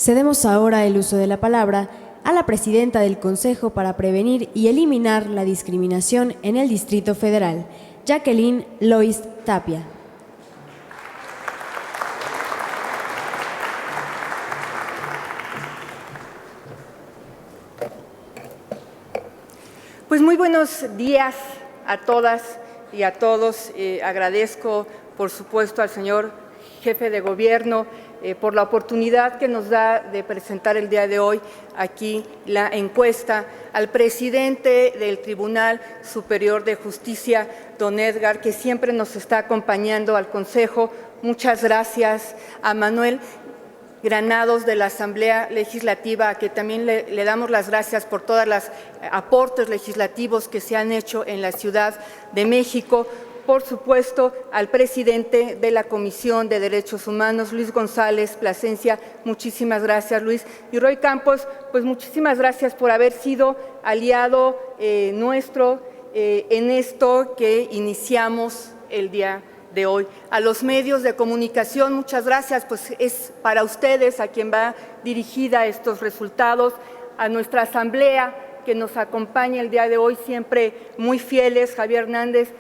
Cedemos ahora el uso de la palabra a la presidenta del Consejo para Prevenir y Eliminar la Discriminación en el Distrito Federal, Jacqueline Lois Tapia. Pues muy buenos días a todas y a todos. Agradezco, por supuesto, al señor jefe de gobierno por la oportunidad que nos da de presentar el día de hoy aquí la encuesta, al presidente del Tribunal Superior de Justicia, don Edgar, que siempre nos está acompañando al Consejo. Muchas gracias a Manuel Granados de la Asamblea Legislativa, a que también le damos las gracias por todos los aportes legislativos que se han hecho en la Ciudad de México. Por supuesto, al presidente de la Comisión de Derechos Humanos, Luis González Plasencia, muchísimas gracias, Luis. Y Roy Campos, pues muchísimas gracias por haber sido aliado nuestro en esto que iniciamos el día de hoy. A los medios de comunicación, muchas gracias, pues es para ustedes a quien va dirigida estos resultados, a nuestra asamblea que nos acompaña el día de hoy, siempre muy fieles, Javier Hernández,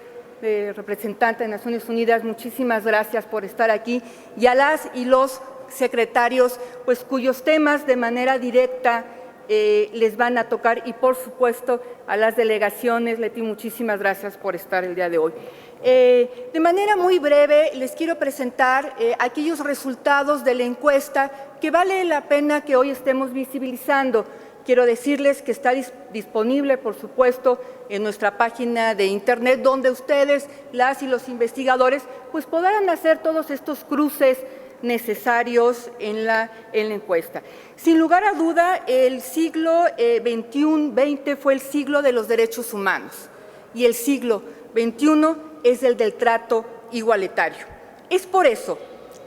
representante de Naciones Unidas, muchísimas gracias por estar aquí, y a las y los secretarios, pues cuyos temas de manera directa les van a tocar, y por supuesto a las delegaciones. Leti, muchísimas gracias por estar el día de hoy. De manera muy breve les quiero presentar aquellos resultados de la encuesta que vale la pena que hoy estemos visibilizando. Quiero decirles que está disponible, por supuesto, en nuestra página de Internet, donde ustedes, las y los investigadores, pues podrán hacer todos estos cruces necesarios en la encuesta. Sin lugar a duda, el siglo XX fue el siglo de los derechos humanos y el siglo XXI es el del trato igualitario. Es por eso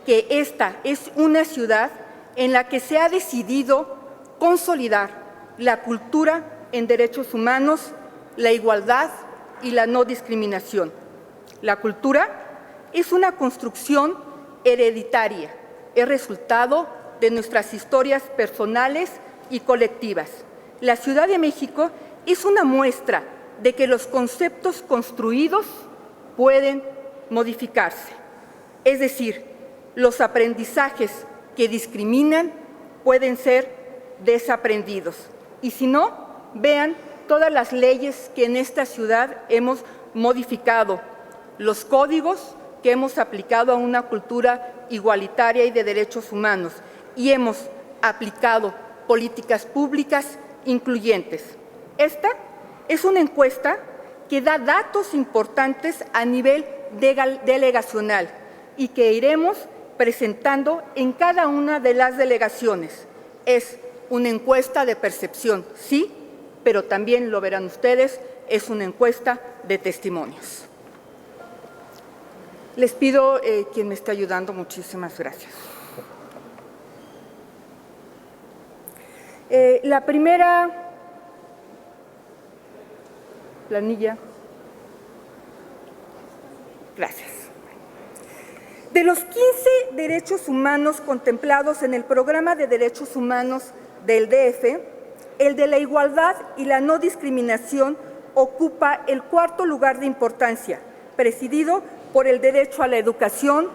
que esta es una ciudad en la que se ha decidido consolidar la cultura en derechos humanos, la igualdad y la no discriminación. La cultura es una construcción hereditaria, es resultado de nuestras historias personales y colectivas. La Ciudad de México es una muestra de que los conceptos construidos pueden modificarse. Es decir, los aprendizajes que discriminan pueden ser desaprendidos. Y si no, vean todas las leyes que en esta ciudad hemos modificado, los códigos que hemos aplicado a una cultura igualitaria y de derechos humanos, y hemos aplicado políticas públicas incluyentes. Esta es una encuesta que da datos importantes a nivel delegacional y que iremos presentando en cada una de las delegaciones. Es una encuesta de percepción, sí, pero también lo verán ustedes, es una encuesta de testimonios. Les pido quien me esté ayudando, muchísimas gracias. La primera planilla. Gracias. De los 15 derechos humanos contemplados en el Programa de Derechos Humanos del DF, el de la igualdad y la no discriminación ocupa el cuarto lugar de importancia, presidido por el derecho a la educación,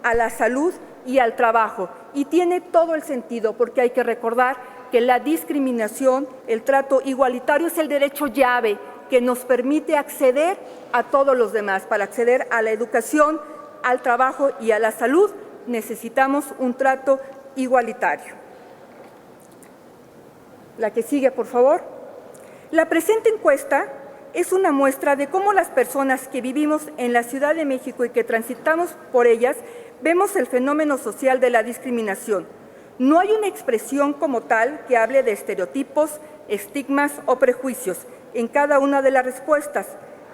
a la salud y al trabajo. Y tiene todo el sentido, porque hay que recordar que la discriminación, el trato igualitario es el derecho llave que nos permite acceder a todos los demás. Para acceder a la educación, al trabajo y a la salud, necesitamos un trato igualitario. La que sigue, por favor. La presente encuesta es una muestra de cómo las personas que vivimos en la Ciudad de México y que transitamos por ellas vemos el fenómeno social de la discriminación. No hay una expresión como tal que hable de estereotipos, estigmas o prejuicios en cada una de las respuestas,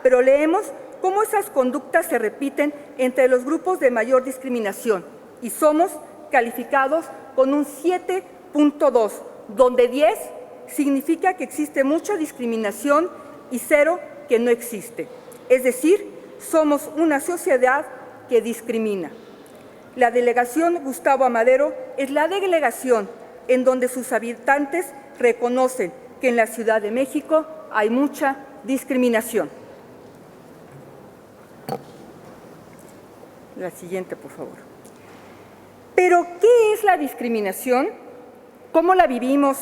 pero leemos cómo esas conductas se repiten entre los grupos de mayor discriminación y somos calificados con un 7.2, donde 10 significa que existe mucha discriminación y 0 que no existe. Es decir, somos una sociedad que discrimina. La delegación Gustavo Amadero es la delegación en donde sus habitantes reconocen que en la Ciudad de México hay mucha discriminación. La siguiente, por favor. Pero, ¿qué es la discriminación? ¿Cómo la vivimos?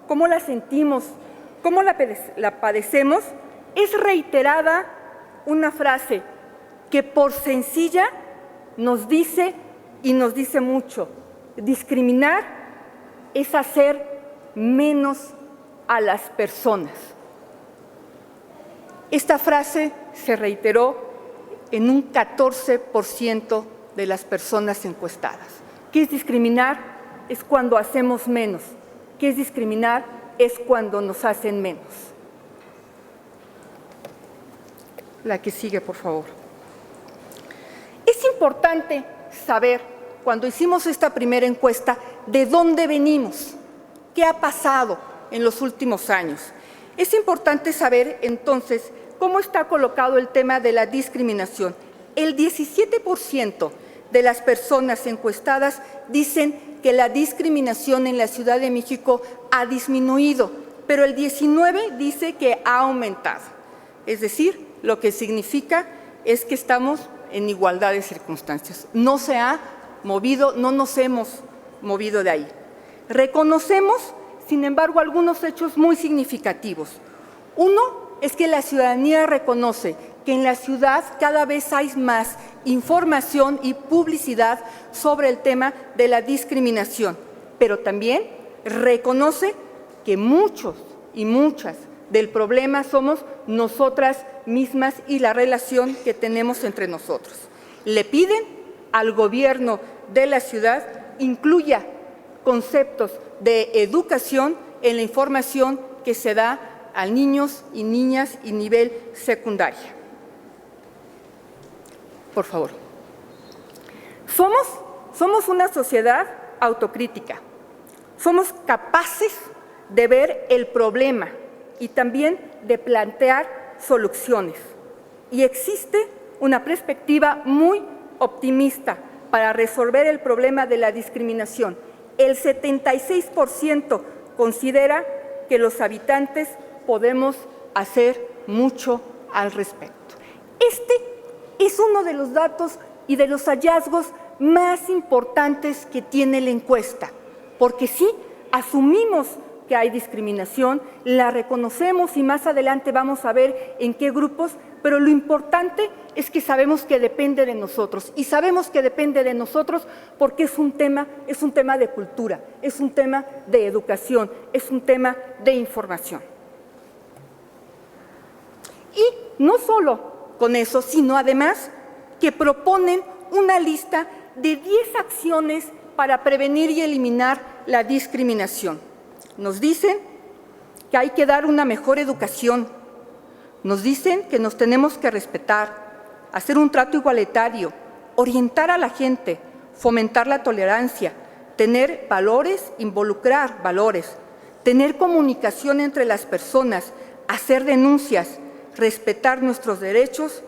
¿Cómo la sentimos? ¿Cómo la padecemos? Es reiterada una frase que por sencilla nos dice y nos dice mucho. Discriminar es hacer menos a las personas. Esta frase se reiteró en un 14% de las personas encuestadas. ¿Qué es discriminar? Es cuando hacemos menos. ¿Qué es discriminar? Es cuando nos hacen menos. La que sigue, por favor. Es importante saber, cuando hicimos esta primera encuesta, de dónde venimos, qué ha pasado en los últimos años. Es importante saber, entonces, cómo está colocado el tema de la discriminación. El 17% de las personas encuestadas dicen que la discriminación en la Ciudad de México ha disminuido, pero el 19% dice que ha aumentado. Es decir, lo que significa es que estamos en igualdad de circunstancias. No se ha movido, no nos hemos movido de ahí. Reconocemos, sin embargo, algunos hechos muy significativos. Uno es que la ciudadanía reconoce que en la ciudad cada vez hay más información y publicidad sobre el tema de la discriminación, pero también reconoce que muchos y muchas del problema somos nosotras mismas y la relación que tenemos entre nosotros. Le piden al gobierno de la ciudad incluya conceptos de educación en la información que se da a niños y niñas y nivel secundaria. Por favor. Somos una sociedad autocrítica. Somos capaces de ver el problema y también de plantear soluciones. Y existe una perspectiva muy optimista para resolver el problema de la discriminación. El 76% considera que los habitantes podemos hacer mucho al respecto. Este es uno de los datos y de los hallazgos más importantes que tiene la encuesta, porque sí, asumimos que hay discriminación, la reconocemos y más adelante vamos a ver en qué grupos, pero lo importante es que sabemos que depende de nosotros y sabemos que depende de nosotros porque es un tema de cultura, es un tema de educación, es un tema de información. Y no solo con eso, sino además que proponen una lista de 10 acciones para prevenir y eliminar la discriminación. Nos dicen que hay que dar una mejor educación, nos dicen que nos tenemos que respetar, hacer un trato igualitario, orientar a la gente, fomentar la tolerancia, tener valores, involucrar valores, tener comunicación entre las personas, hacer denuncias, respetar nuestros derechos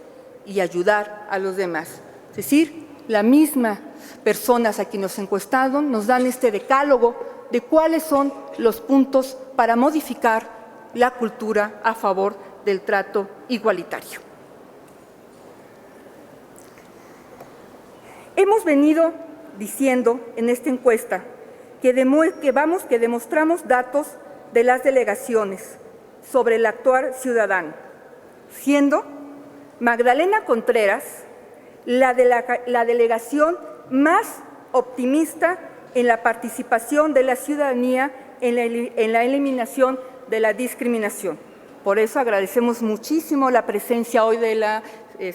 y ayudar a los demás. Es decir, las mismas personas a quienes nos encuestaron nos dan este decálogo de cuáles son los puntos para modificar la cultura a favor del trato igualitario. Hemos venido diciendo en esta encuesta que demostramos datos de las delegaciones sobre el actuar ciudadano, siendo Magdalena Contreras la delegación más optimista en la participación de la ciudadanía en la eliminación de la discriminación. Por eso agradecemos muchísimo la presencia hoy de la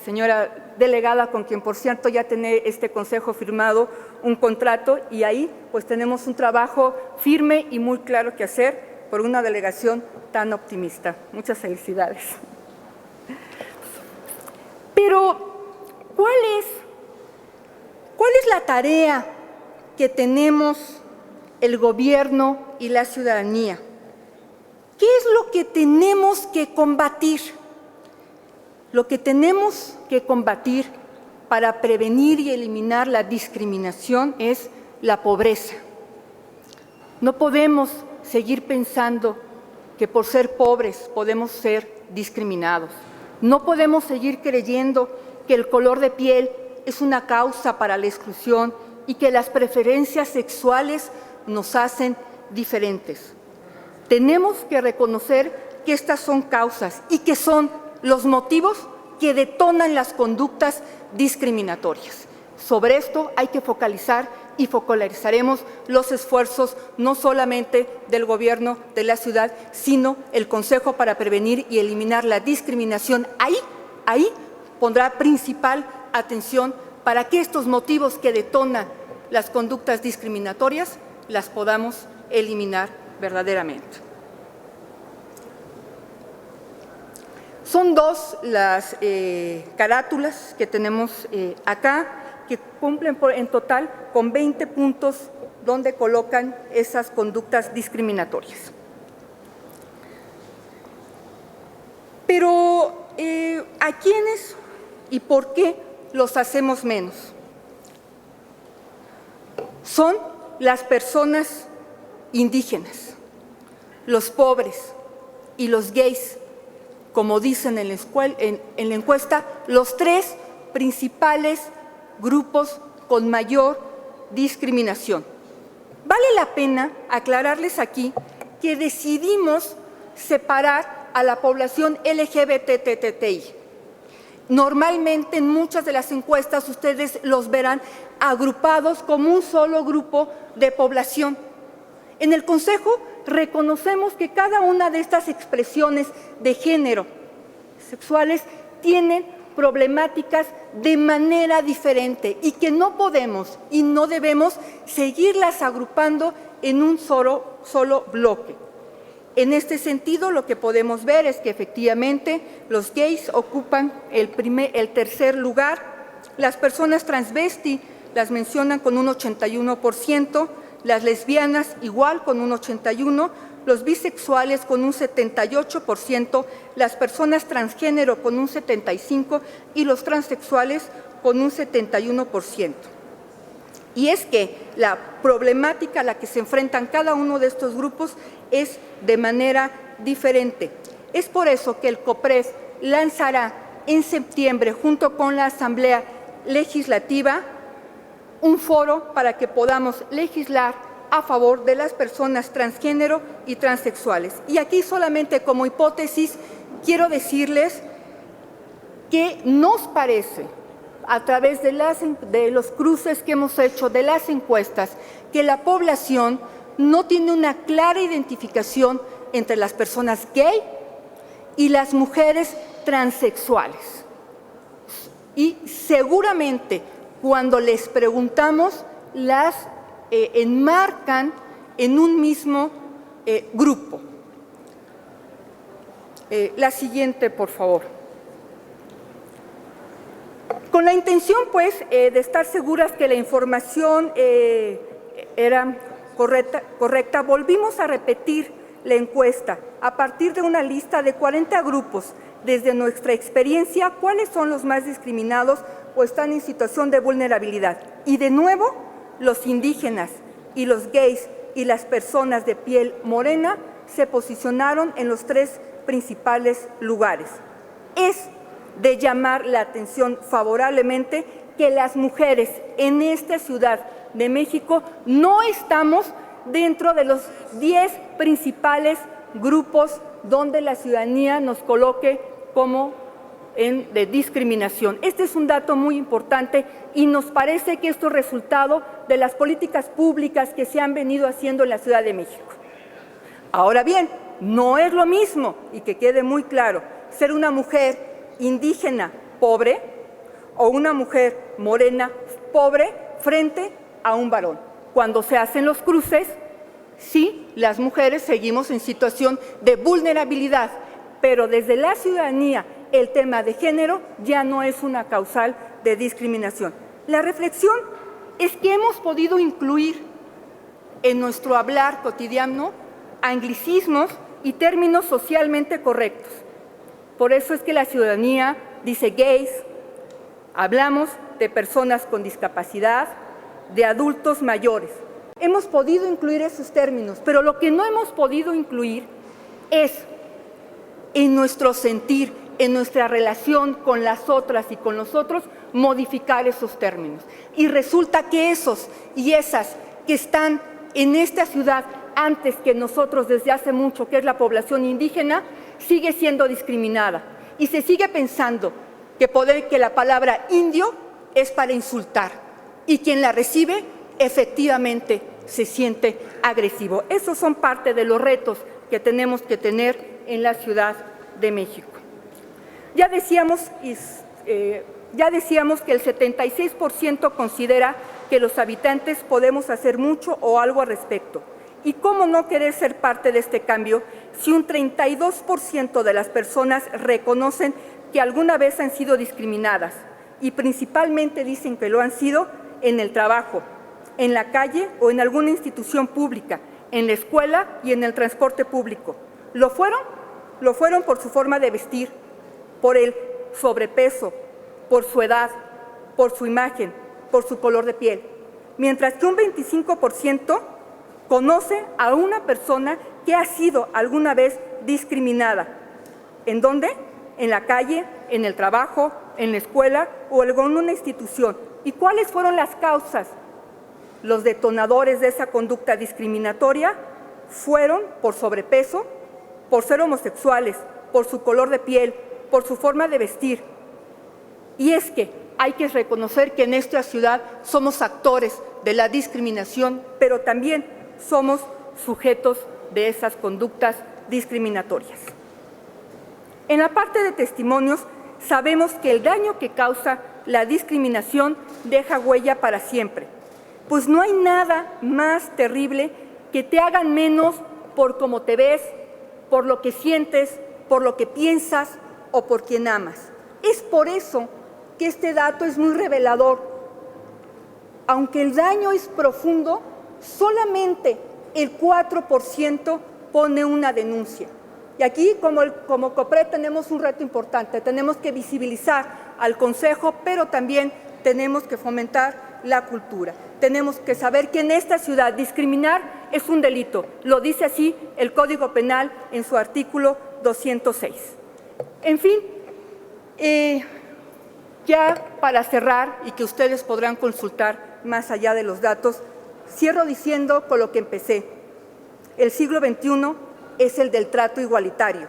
señora delegada, con quien, por cierto, ya tiene este consejo firmado un contrato y ahí pues tenemos un trabajo firme y muy claro que hacer por una delegación tan optimista. Muchas felicidades. Pero, ¿cuál es la tarea que tenemos el gobierno y la ciudadanía? ¿Qué es lo que tenemos que combatir? Lo que tenemos que combatir para prevenir y eliminar la discriminación es la pobreza. No podemos seguir pensando que por ser pobres podemos ser discriminados. No podemos seguir creyendo que el color de piel es una causa para la exclusión y que las preferencias sexuales nos hacen diferentes. Tenemos que reconocer que estas son causas y que son los motivos que detonan las conductas discriminatorias. Sobre esto hay que focalizar y focalizaremos los esfuerzos no solamente del Gobierno de la ciudad, sino el Consejo para Prevenir y Eliminar la Discriminación. Ahí pondrá principal atención para que estos motivos que detonan las conductas discriminatorias las podamos eliminar verdaderamente. Son dos las carátulas que tenemos acá, que cumplen en total con 20 puntos donde colocan esas conductas discriminatorias. Pero, ¿a quiénes y por qué los hacemos menos? Son las personas indígenas, los pobres y los gays, como dicen en la encuesta, los tres principales grupos con mayor discriminación. Vale la pena aclararles aquí que decidimos separar a la población LGBTTI. Normalmente en muchas de las encuestas ustedes los verán agrupados como un solo grupo de población. En el Consejo reconocemos que cada una de estas expresiones de género sexuales tienen problemáticas de manera diferente y que no podemos y no debemos seguirlas agrupando en un solo bloque. En este sentido, lo que podemos ver es que efectivamente los gays ocupan el tercer lugar, las personas transvesti las mencionan con un 81%, las lesbianas igual con un 81%, los bisexuales con un 78%, las personas transgénero con un 75% y los transexuales con un 71%. Y es que la problemática a la que se enfrentan cada uno de estos grupos es de manera diferente. Es por eso que el COPRED lanzará en septiembre, junto con la Asamblea Legislativa, un foro para que podamos legislar a favor de las personas transgénero y transexuales. Y aquí solamente como hipótesis quiero decirles que nos parece, a través de los cruces que hemos hecho de las encuestas, que la población no tiene una clara identificación entre las personas gay y las mujeres transexuales. Y seguramente cuando les preguntamos, las enmarcan en un mismo grupo. La siguiente, por favor. Con la intención, pues, de estar seguras que la información era correcta, volvimos a repetir la encuesta a partir de una lista de 40 grupos. Desde nuestra experiencia, ¿cuáles son los más discriminados o están en situación de vulnerabilidad? Y de nuevo, los indígenas y los gays y las personas de piel morena se posicionaron en los tres principales lugares. Es de llamar la atención favorablemente que las mujeres en esta Ciudad de México no estamos dentro de los 10 principales grupos donde la ciudadanía nos coloque como de discriminación. Este es un dato muy importante y nos parece que esto es resultado de las políticas públicas que se han venido haciendo en la Ciudad de México. Ahora bien, no es lo mismo, y que quede muy claro, ser una mujer indígena pobre o una mujer morena pobre frente a un varón. Cuando se hacen los cruces, sí, las mujeres seguimos en situación de vulnerabilidad, pero desde la ciudadanía el tema de género ya no es una causal de discriminación. La reflexión es que hemos podido incluir en nuestro hablar cotidiano anglicismos y términos socialmente correctos. Por eso es que la ciudadanía dice gays, hablamos de personas con discapacidad, de adultos mayores. Hemos podido incluir esos términos, pero lo que no hemos podido incluir es en nuestro sentir, en nuestra relación con las otras y con los otros, modificar esos términos. Y resulta que esos y esas que están en esta ciudad antes que nosotros desde hace mucho, que es la población indígena, sigue siendo discriminada. Y se sigue pensando que la palabra indio es para insultar y quien la recibe efectivamente se siente agresivo. Esos son parte de los retos que tenemos que tener en la Ciudad de México. Ya decíamos que el 76% considera que los habitantes podemos hacer mucho o algo al respecto. ¿Y cómo no querer ser parte de este cambio si un 32% de las personas reconocen que alguna vez han sido discriminadas y principalmente dicen que lo han sido en el trabajo, en la calle o en alguna institución pública, en la escuela y en el transporte público? ¿Lo fueron? Lo fueron por su forma de vestir, por el sobrepeso, por su edad, por su imagen, por su color de piel. Mientras que un 25% conoce a una persona que ha sido alguna vez discriminada. ¿En dónde? En la calle, en el trabajo, en la escuela o en alguna institución. ¿Y cuáles fueron las causas? Los detonadores de esa conducta discriminatoria fueron por sobrepeso, por ser homosexuales, por su color de piel, por su forma de vestir. Y es que hay que reconocer que en esta ciudad somos actores de la discriminación, pero también somos sujetos de esas conductas discriminatorias. En la parte de testimonios, sabemos que el daño que causa la discriminación deja huella para siempre, pues no hay nada más terrible que te hagan menos por cómo te ves, por lo que sientes, por lo que piensas o por quien amas. Es por eso que este dato es muy revelador. Aunque el daño es profundo, solamente el 4% pone una denuncia. Y aquí, como COPRED, tenemos un reto importante. Tenemos que visibilizar al Consejo, pero también tenemos que fomentar la cultura. Tenemos que saber que en esta ciudad discriminar es un delito. Lo dice así el Código Penal en su artículo 206. En fin, ya para cerrar y que ustedes podrán consultar más allá de los datos, cierro diciendo con lo que empecé. El siglo XXI es el del trato igualitario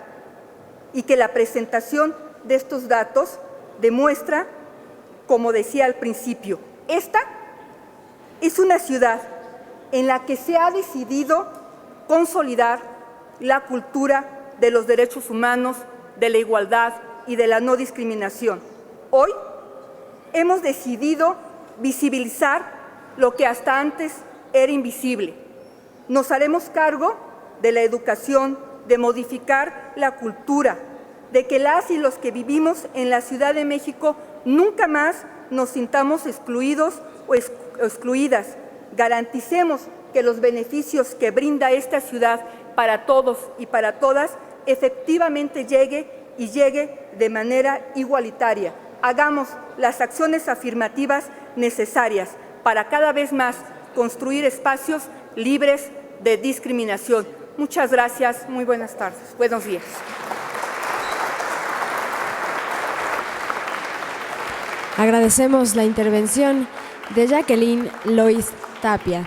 y que la presentación de estos datos demuestra, como decía al principio, esta es una ciudad en la que se ha decidido consolidar la cultura de los derechos humanos, de la igualdad y de la no discriminación. Hoy hemos decidido visibilizar lo que hasta antes era invisible. Nos haremos cargo de la educación, de modificar la cultura, de que las y los que vivimos en la Ciudad de México nunca más nos sintamos excluidos o excluidas. Garanticemos que los beneficios que brinda esta ciudad para todos y para todas efectivamente llegue de manera igualitaria. Hagamos las acciones afirmativas necesarias para cada vez más construir espacios libres de discriminación. Muchas gracias, muy buenas tardes, buenos días. Agradecemos la intervención de Jacqueline Lois Tapia.